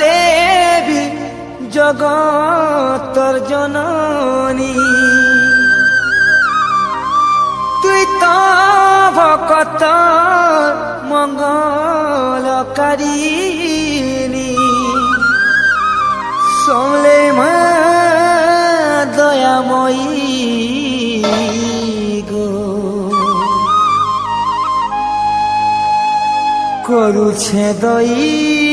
দেবী জগতর জননী তুই তো ভকত মঙ্গলকারিণী শোলে মা দয়াময়ী গো করুছে দইনি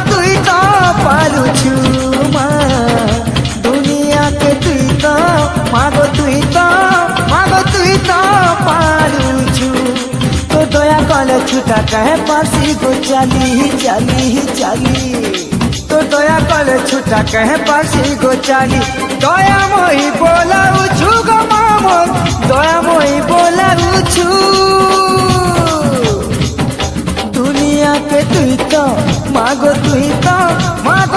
তুই তো পারুছু মা দুনিয়াকে তুই তো পারুছু তো দয়া কলে ছুটা কহে পাশি গো চালি চালি চালি তো দয়া কলে ছুটা কহে পাশি গো চালি দয়াময়ী বোলাউছু গো মামন দয়াময়ী বোলাউছু দুনিয়াকে তুই তো মাগো